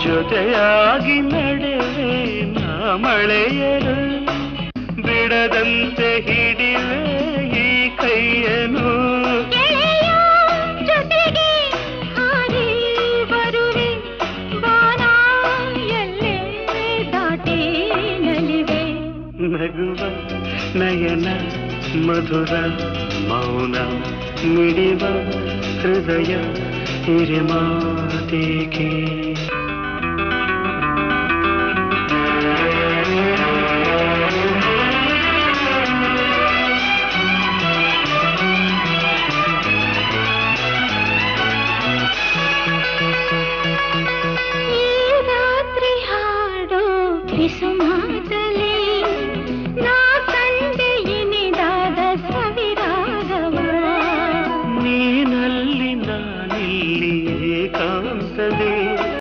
ಜೊತೆಯಾಗಿ ನಡೆವೆ ನಾ ಮಳೆಯರು ಬಿಡದಂತೆ ಹಿಡಿವೆ ಈ ಕೈಯನು ಜೊತೆಗೆ ಹಾರಿ ಬರುವೆ ಬಾಣ ಎಲ್ಲೇ ದಾಟಿ ನಲಿವೆ ನಗುವ ನಯನ ಮಧುರ ಮೌನ ಮಿಡಿವ ಹೃದಯ ಹಿರಿಮಾತೇಕೆ